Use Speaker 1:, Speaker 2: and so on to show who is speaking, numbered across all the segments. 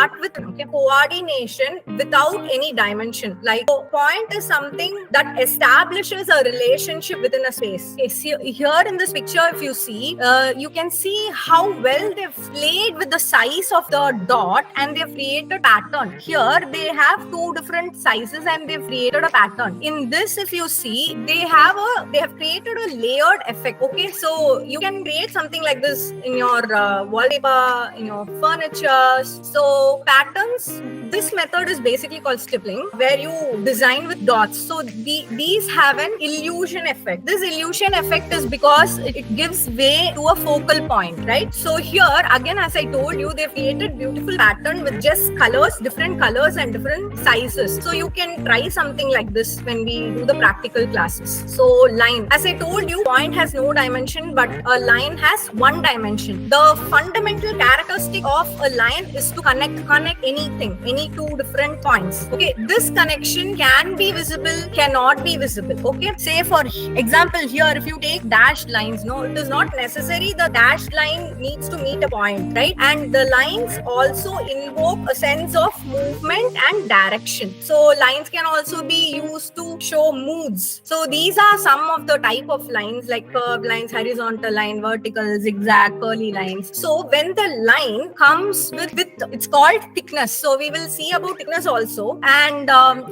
Speaker 1: start with coordination without any dimension. Like, point is something that establishes a relationship within a space. Here in this picture, if you see, you can see how well they've played with the size of the dot and they've created pattern. Here they have two different sizes and they've created a pattern. In this, if you see, they have created a layered effect. Okay, so you can create something like this in your wallpaper, in your furniture. So patterns, this method is basically called stippling, where you design with dots. So these have an illusion effect. This illusion effect is because it gives way to a focal point, right? So here again, as I told you, they've created beautiful pattern with just colors, different colors and different sizes. So you can try something like this when we do the practical classes. So line, as I told you, point has no dimension, but a line has one dimension. The fundamental characteristic of a line is to connect anything, any two different points. Okay, this connection can be visible, cannot be visible. Okay, say for example here, if you take dashed lines, no, it is not necessary the dashed line needs to meet a point, right? And the lines also invoke a sense of movement and direction. So lines can also be used to show moods. So these are some of the type of lines, like curved lines, horizontal line, vertical, zigzag, curly lines. So when the line comes with it's called thickness. So we will see about thickness also. And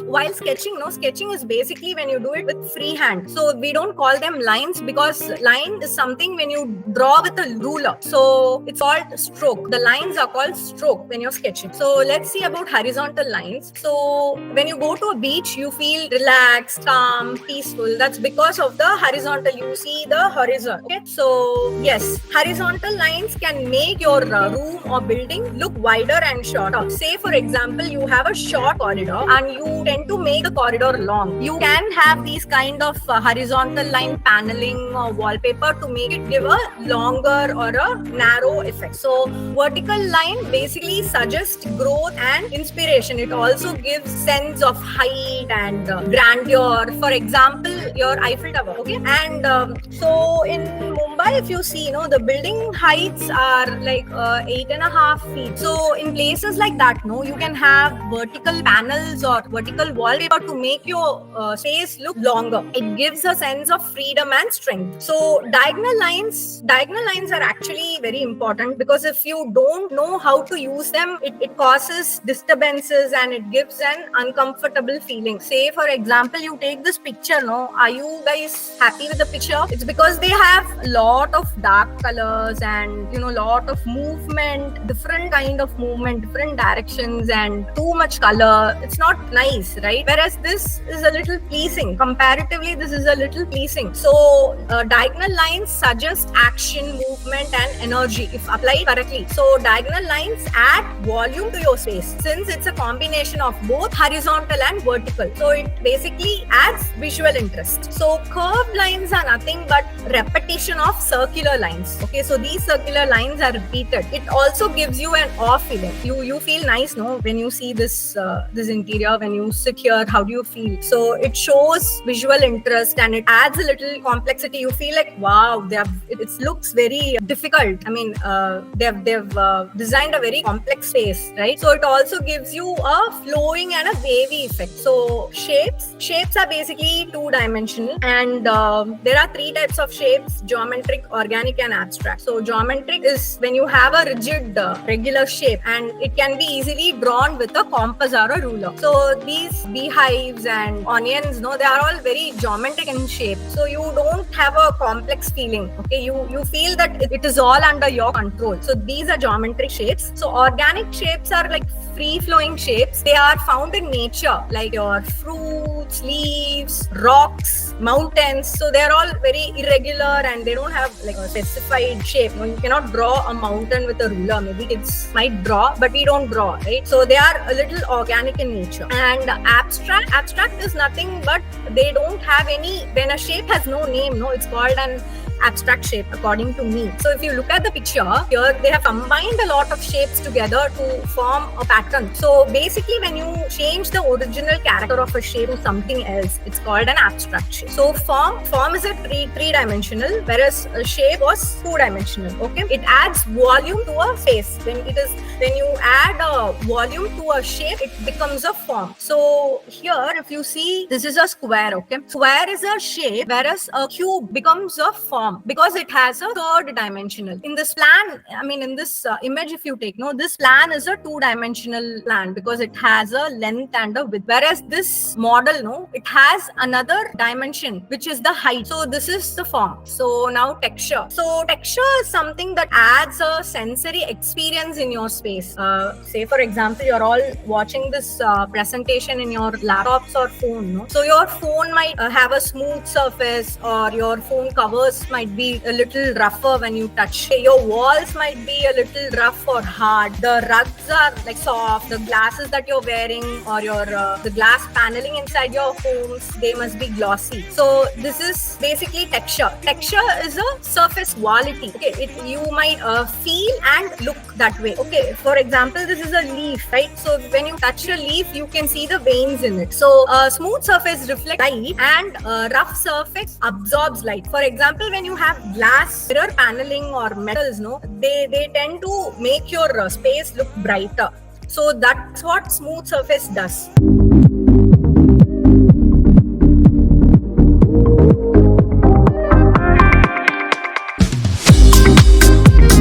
Speaker 1: while sketching, sketching is basically when you do it with freehand. So we don't call them lines because line is something when you draw with a ruler. So it's called stroke. The lines are called stroke when you're sketching. So let's see about horizontal lines. So when you go to a beach, you feel relaxed, calm, peaceful. That's because of the horizontal. You see the horizon. Okay. So yes, horizontal lines can make your room or building look wider and shorter. Say for example, you have a short corridor and you tend to make the corridor long. You can have these kind of horizontal line paneling or wallpaper to make it give a longer or a narrow effect. So vertical line basically suggests growth and inspiration. It also gives sense of height and grandeur. For example, your Eiffel Tower. Okay, and so in Mumbai, if you see, the building heights are like 8.5 feet. So in places like that, you can have vertical panels or vertical wallpaper to make your space look longer. It gives a sense of freedom and strength. So diagonal lines are actually very important because if you don't know how to use them, it causes disturbances and it gives an uncomfortable feeling. Say for example, you take this picture, are you guys happy with the picture? It's because they have a lot of dark colors and lot of movement, different kind of movement, different directions and too much color. It's not nice, right? Whereas this is a little pleasing. Comparatively, this is a little pleasing. So diagonal lines suggest action, movement and energy if applied correctly. So diagonal lines add volume to your space since it's a combination of both horizontal and vertical. So it basically adds visual interest. So curved lines are nothing but repetition of circular lines. Okay, so these circular lines are repeated. It also gives you an awe feeling. You feel nice, when you see this interior, when you sit here, how do you feel? So it shows visual interest and it adds a little complexity. You feel like, wow, it looks very difficult. I mean, they've designed a very complex space, right? So it also gives you a flowing and a wavy effect. So shapes are basically two-dimensional and there are three types of shapes: geometric, organic and abstract. So geometric is when you have a rigid regular shape and it can be easily drawn with a compass or a ruler. So these beehives and onions, they are all very geometric in shape. So you don't have a complex feeling. Okay, you feel that it is all under your control. So these are geometric shapes. So organic shapes are like free-flowing shapes. They are found in nature, like your fruits, leaves, rocks, mountains. So they're all very irregular and they don't have like a specified shape. You cannot draw a mountain with a ruler. Maybe kids might draw, but we don't draw, right? So they are a little organic in nature. And abstract is nothing but they don't have any, when a shape has no name, it's called an abstract shape according to me. So if you look at the picture here, they have combined a lot of shapes together to form a pattern. So basically when you change the original character of a shape to something else, it's called an abstract shape. So form is a three-dimensional, whereas a shape was two-dimensional. Okay, it adds volume to a face. When you add a volume to a shape, it becomes a form. So here if you see, this is a square. Okay, square is a shape, whereas a cube becomes a form because it has a third dimensional. In this plan, in this image, if you take, this plan is a two-dimensional plan because it has a length and a width, whereas this model, it has another dimension, which is the height. So this is the form. So now texture. So texture is something that adds a sensory experience in your space. Say for example, you're all watching this presentation in your laptops or phone. So your phone might have a smooth surface, or your phone covers might be a little rougher when you touch. Your walls might be a little rough or hard. The rugs are like soft. The glasses that you're wearing, or the glass paneling inside your homes, they must be glossy. So this is basically texture. Texture is a surface quality. Okay, you might feel and look that way. Okay, for example, this is a leaf, right? So when you touch a leaf, you can see the veins in it. So smooth surface reflects light, and rough surface absorbs light. For example, when you have glass mirror paneling or metals, they tend to make your space look brighter. So that's what smooth surface does.